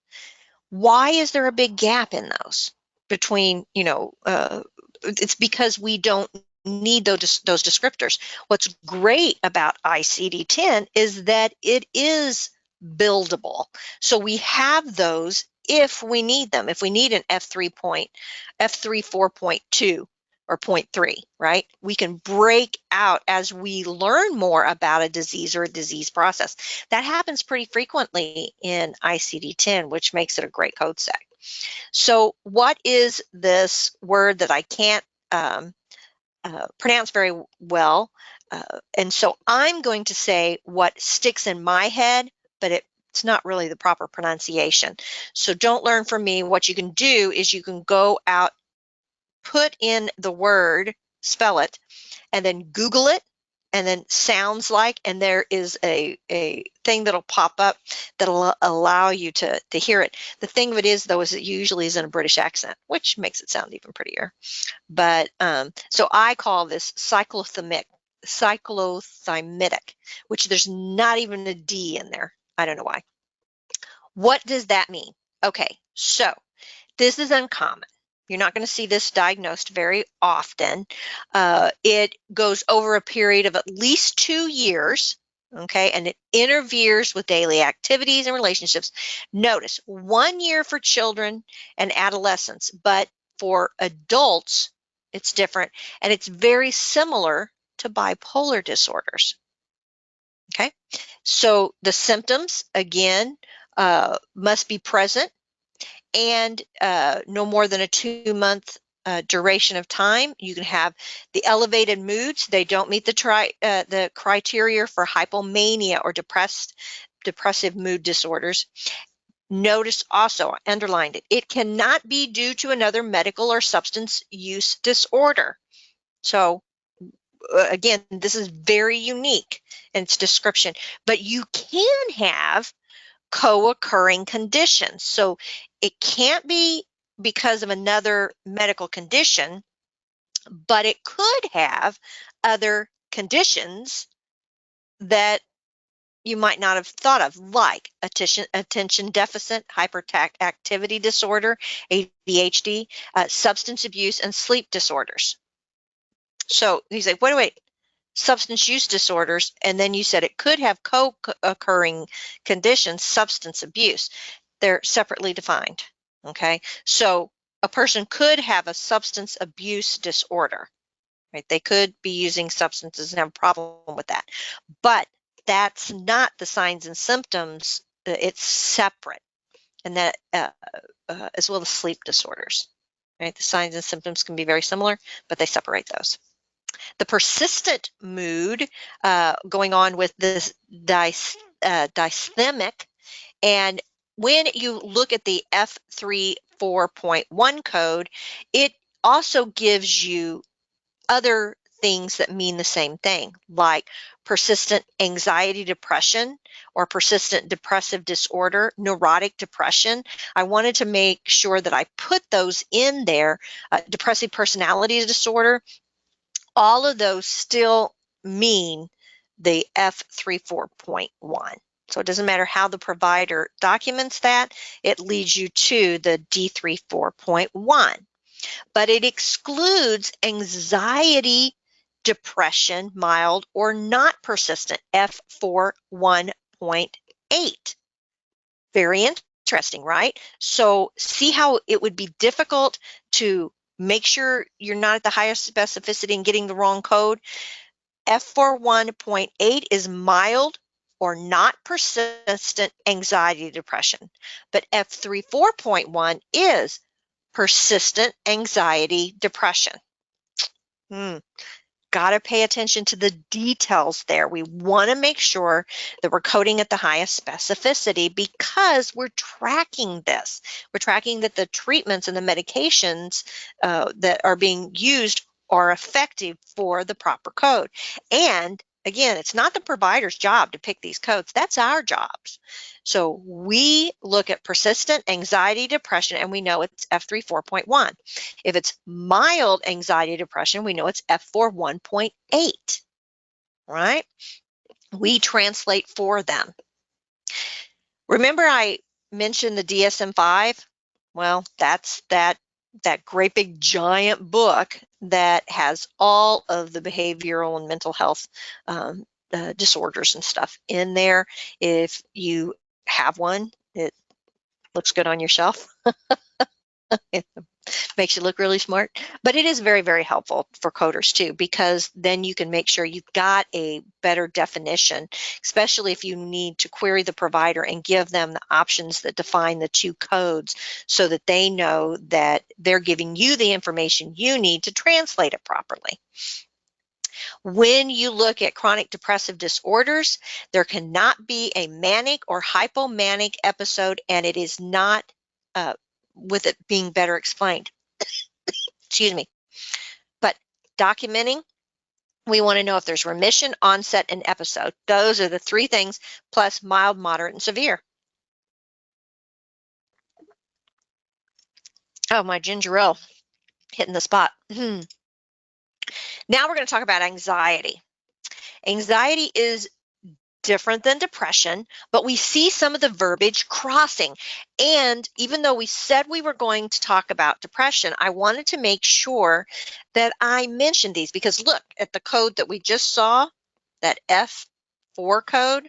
Why is there a big gap in those between, it's because we don't need those descriptors. What's great about ICD-10 is that it is buildable. So we have those if we need them. If we need an F3 4.2 or 0.3, right? We can break out as we learn more about a disease or a disease process. That happens pretty frequently in ICD-10, which makes it a great code set. So what is this word that I can't pronounce very well? And so I'm going to say what sticks in my head, but it's not really the proper pronunciation. So don't learn from me. What you can do is you can go out, put in the word, spell it, and then Google it, and then sounds like, and there is a thing that'll pop up that'll allow you to hear it. The thing of it is, though, is it usually is in a British accent, which makes it sound even prettier. But so I call this cyclothymic, which there's not even a D in there. I don't know why. What does that mean? Okay, so this is uncommon. You're not going to see this diagnosed very often. It goes over a period of at least 2 years, okay, and it interferes with daily activities and relationships. Notice 1 year for children and adolescents, but for adults, it's different, and it's very similar to bipolar disorders. Okay, so the symptoms, again, must be present and no more than a 2-month duration of time. You can have the elevated moods. They don't meet the criteria for hypomania or depressive mood disorders. Notice also, I underlined it, it cannot be due to another medical or substance use disorder. So again, this is very unique in its description, but you can have co-occurring conditions. So it can't be because of another medical condition, but it could have other conditions that you might not have thought of, like attention deficit hyperactivity disorder, ADHD, substance abuse, and sleep disorders. So you say, wait, substance use disorders, and then you said it could have co-occurring conditions, substance abuse. They're separately defined, okay? So a person could have a substance abuse disorder, right? They could be using substances and have a problem with that, but that's not the signs and symptoms. It's separate, and that as well as sleep disorders, right? The signs and symptoms can be very similar, but they separate those. The persistent mood going on with this dysthemic, and when you look at the F3-4.1 code, it also gives you other things that mean the same thing, like persistent anxiety depression or persistent depressive disorder, neurotic depression. I wanted to make sure that I put those in there. Depressive personality disorder, all of those still mean the F34.1. So it doesn't matter how the provider documents that, it leads you to the D34.1. But it excludes anxiety depression, mild or not persistent, F41.8. Very interesting, right? So see how it would be difficult to make sure you're not at the highest specificity and getting the wrong code. F41.8 is mild or not persistent anxiety depression, but F34.1 is persistent anxiety depression. Got to pay attention to the details there. We want to make sure that we're coding at the highest specificity because we're tracking this. We're tracking that the treatments and the medications that are being used are effective for the proper code. And again, it's not the provider's job to pick these codes. That's our jobs. So we look at persistent anxiety depression and we know it's F34.1. If it's mild anxiety depression, we know it's F41.8, right? We translate for them. Remember I mentioned the DSM-5? Well, that's that great big giant book that has all of the behavioral and mental health disorders and stuff in there. If you have one, it looks good on your shelf. It makes you look really smart, but it is very, very helpful for coders too, because then you can make sure you've got a better definition, especially if you need to query the provider and give them the options that define the two codes so that they know that they're giving you the information you need to translate it properly. When you look at chronic depressive disorders, there cannot be a manic or hypomanic episode, and it is not with it being better explained. Excuse me. But documenting, we want to know if there's remission, onset, and episode. Those are the three things, plus mild, moderate, and severe. Oh, my ginger ale hitting the spot. Now we're going to talk about anxiety. Anxiety is different than depression, but we see some of the verbiage crossing. And even though we said we were going to talk about depression, I wanted to make sure that I mentioned these because look at the code that we just saw, that F4 code,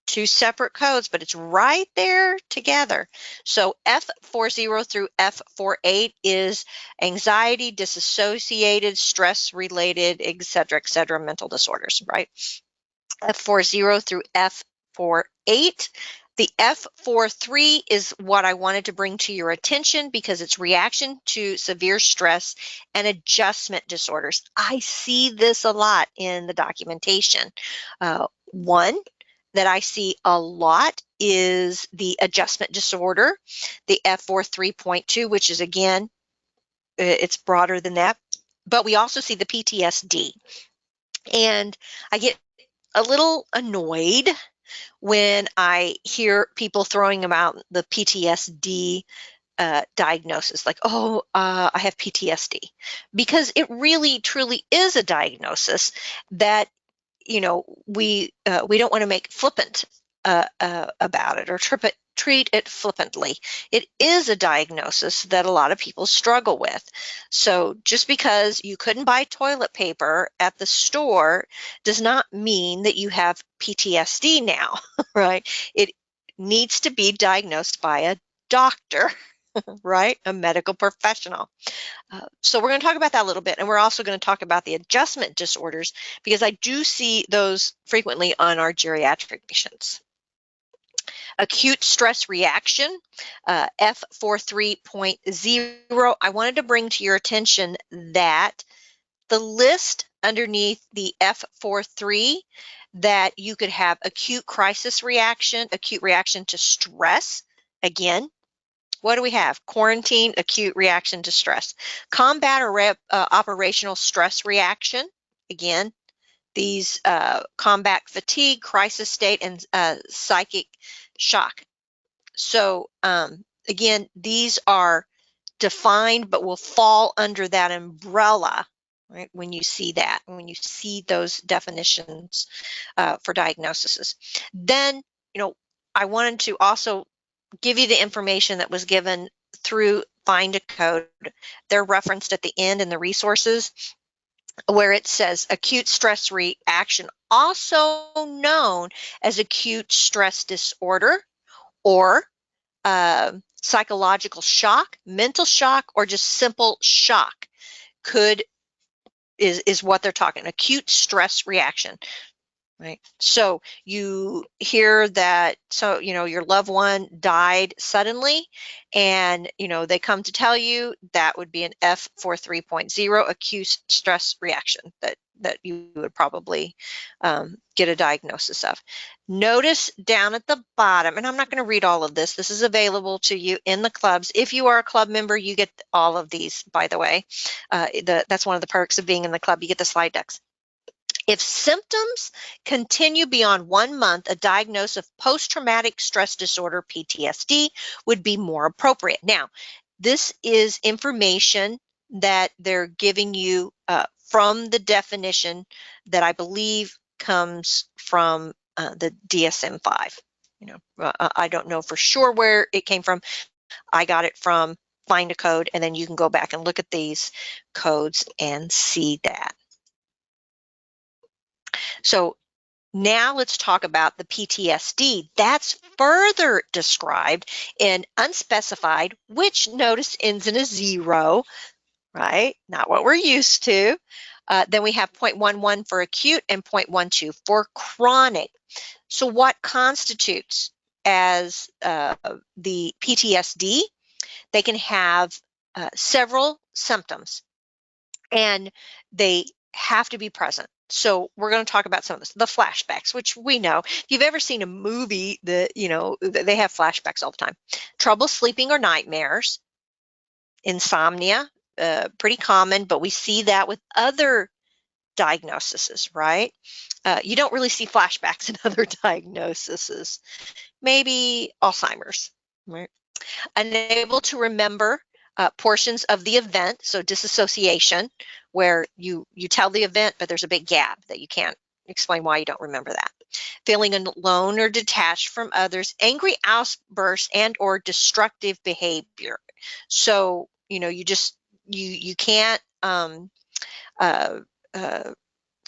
two separate codes, but it's right there together. So F40 through F48 is anxiety, disassociated, stress-related, et cetera, mental disorders, right? F40 through F48. The F43 is what I wanted to bring to your attention because it's reaction to severe stress and adjustment disorders. I see this a lot in the documentation. One that I see a lot is the adjustment disorder, the F43.2, which is, again, it's broader than that. But we also see the PTSD. And I get a little annoyed when I hear people throwing about the PTSD diagnosis, like, oh, I have PTSD, because it really, truly is a diagnosis that, you know, we don't want to make flippant about it or treat it flippantly. It is a diagnosis that a lot of people struggle with. So just because you couldn't buy toilet paper at the store does not mean that you have PTSD now, right? It needs to be diagnosed by a doctor, right? A medical professional. So we're going to talk about that a little bit, and we're also going to talk about the adjustment disorders because I do see those frequently on our geriatric patients. Acute stress reaction, F43.0. I wanted to bring to your attention that the list underneath the F43 that you could have acute crisis reaction, acute reaction to stress, again, What do we have? Quarantine, acute reaction to stress. Combat or operational stress reaction. Again, these combat fatigue, crisis state, and psychic shock. So again, these are defined but will fall under that umbrella, right? When you see that, when you see those definitions for diagnoses. Then, I wanted to also give you the information that was given through Find a Code. They're referenced at the end in the resources, where it says acute stress reaction, also known as acute stress disorder, or psychological shock, mental shock, or just simple shock is what they're talking, acute stress reaction. Right. So you hear that, your loved one died suddenly, and, they come to tell you, that would be an F43.0 acute stress reaction that you would probably get a diagnosis of. Notice down at the bottom, and I'm not going to read all of this. This is available to you in the clubs. If you are a club member, you get all of these, by the way. That's one of the perks of being in the club. You get the slide decks. If symptoms continue beyond 1 month, a diagnosis of post-traumatic stress disorder, PTSD, would be more appropriate. Now, this is information that they're giving you from the definition that I believe comes from the DSM-5. I don't know for sure where it came from. I got it from Find a Code, and then you can go back and look at these codes and see that. So now let's talk about the PTSD. That's further described in unspecified, which, notice, ends in a 0, right? Not what we're used to. Then we have 0.11 for acute and 0.12 for chronic. So what constitutes as the PTSD? They can have several symptoms, and they have to be present. So we're going to talk about some of this. The flashbacks, which we know. If you've ever seen a movie that, they have flashbacks all the time. Trouble sleeping or nightmares. Insomnia, pretty common, but we see that with other diagnoses, right? You don't really see flashbacks in other diagnoses. Maybe Alzheimer's, right? Unable to remember portions of the event, so disassociation, where you tell the event, but there's a big gap that you can't explain why you don't remember that. Feeling alone or detached from others, angry outbursts, and or destructive behavior. So, you can't, for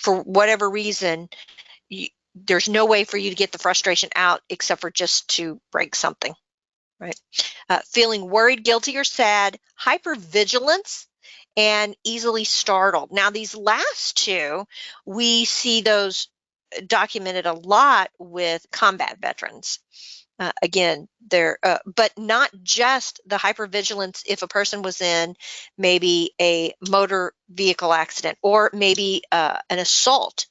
whatever reason, there's no way for you to get the frustration out except for just to break something. Right. Feeling worried, guilty, or sad, hypervigilance, and easily startled. Now, these last two, we see those documented a lot with combat veterans. Again, they're, but not just the hypervigilance. If a person was in maybe a motor vehicle accident or maybe an assault,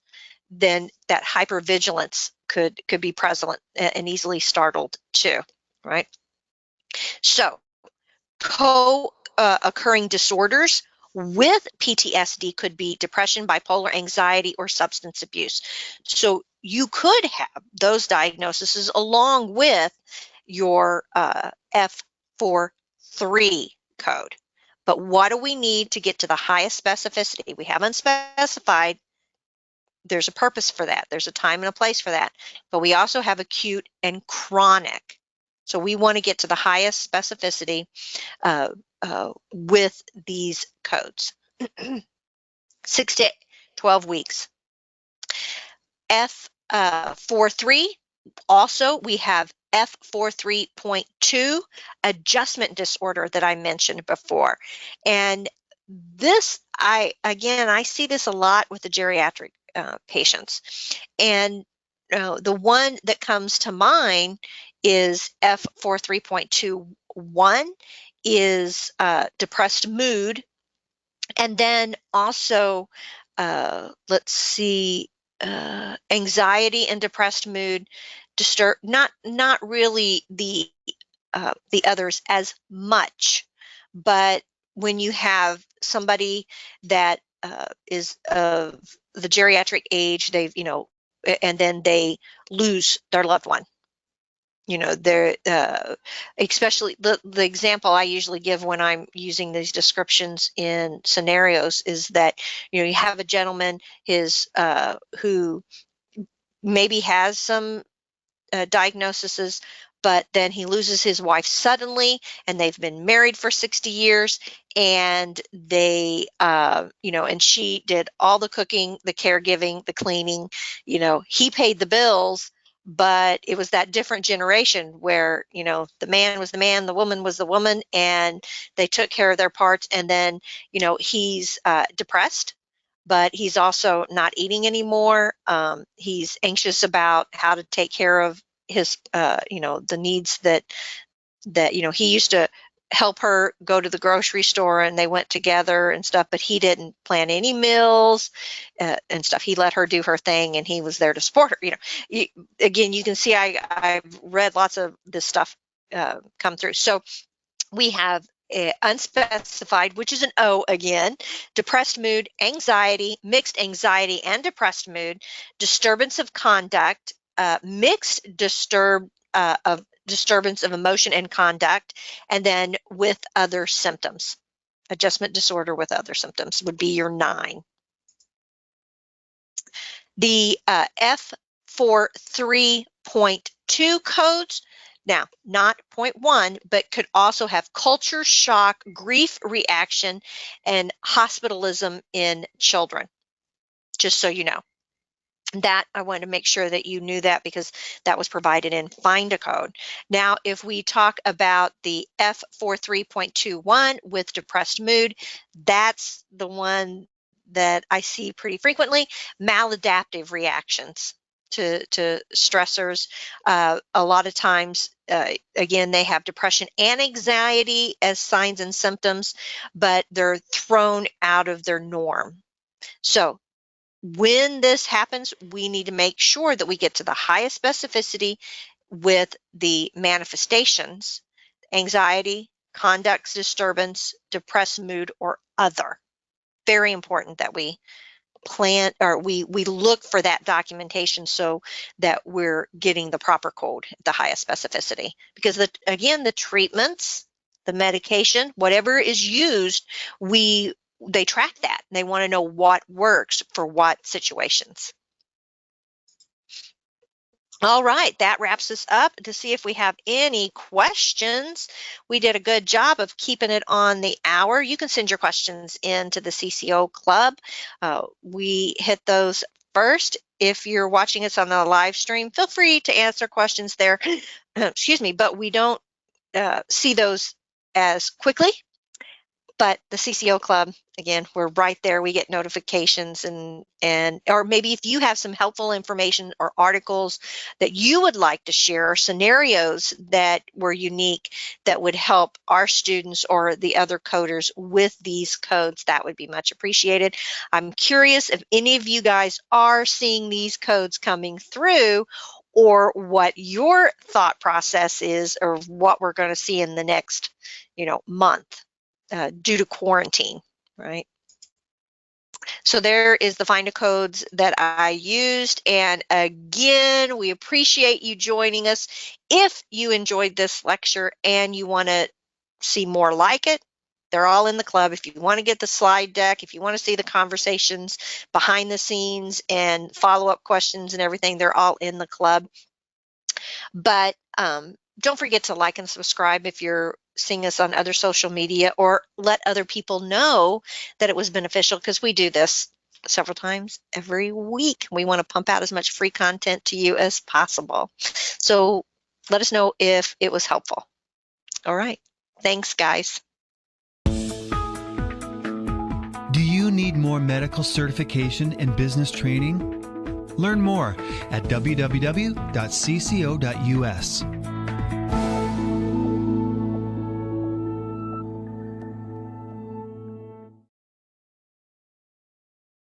then that hypervigilance could be present and easily startled too, right? So, co-occurring disorders with PTSD could be depression, bipolar, anxiety, or substance abuse. So you could have those diagnoses along with your F43 code. But what do we need to get to the highest specificity? We haven't specified. There's a purpose for that. There's a time and a place for that. But we also have acute and chronic. So we want to get to the highest specificity with these codes. 6 to 12 weeks. F43, also we have F43.2, adjustment disorder that I mentioned before. And this, I see this a lot with the geriatric patients. And the one that comes to mind is F43.21 is depressed mood. And then also, let's see, anxiety and depressed mood disturb, not really the the others as much. But when you have somebody that is of the geriatric age, they've, and then they lose their loved one. They're especially the example I usually give when I'm using these descriptions in scenarios is that, you have a gentleman who maybe has some diagnoses, but then he loses his wife suddenly, and they've been married for 60 years, and they, and she did all the cooking, the caregiving, the cleaning, he paid the bills, but it was that different generation where, the man was the man, the woman was the woman, and they took care of their parts. And then, he's depressed, but he's also not eating anymore. He's anxious about how to take care of his, the needs that, he used to help her go to the grocery store, and they went together and stuff, but he didn't plan any meals and stuff. He let her do her thing, and he was there to support her. Again, you can see I've read lots of this stuff come through. So we have unspecified, which is an O again, depressed mood, anxiety, mixed anxiety and depressed mood, disturbance of conduct, mixed disturbance of emotion and conduct, and then with other symptoms. Adjustment disorder with other symptoms would be your 9. The F43.2 codes, now not 0.1, but could also have culture shock, grief reaction, and hospitalism in children, just so you know. That I wanted to make sure that you knew that, because that was provided in Find a Code. Now, if we talk about the F43.21 with depressed mood, that's the one that I see pretty frequently. Maladaptive reactions to stressors. A lot of times, again, they have depression and anxiety as signs and symptoms, but they're thrown out of their norm. So when this happens, we need to make sure that we get to the highest specificity with the manifestations: anxiety, conduct disturbance, depressed mood, or other. Very important that we plan, or we look for that documentation so that we're getting the proper code at the highest specificity. Because again, the treatments, the medication, whatever is used, they track that. They want to know what works for what situations. All right, that wraps us up. To see if we have any questions. We did a good job of keeping it on the hour. You can send your questions into the CCO Club. We hit those first. If you're watching us on the live stream, feel free to answer questions there. Excuse me, but we don't see those as quickly. But the CCO Club, again, we're right there. We get notifications, and or maybe if you have some helpful information or articles that you would like to share, or scenarios that were unique that would help our students or the other coders with these codes, that would be much appreciated. I'm curious if any of you guys are seeing these codes coming through, or what your thought process is, or what we're going to see in the next, month. Due to quarantine, right? So there is the Find a Codes that I used. And again, we appreciate you joining us. If you enjoyed this lecture and you want to see more like it, they're all in the club. If you want to get the slide deck, if you want to see the conversations behind the scenes and follow-up questions and everything, they're all in the club. But don't forget to like and subscribe if you're seeing us on other social media, or let other people know that it was beneficial, because we do this several times every week. We want to pump out as much free content to you as possible. So let us know if it was helpful. All right. Thanks, guys. Do you need more medical certification and business training? Learn more at www.cco.us.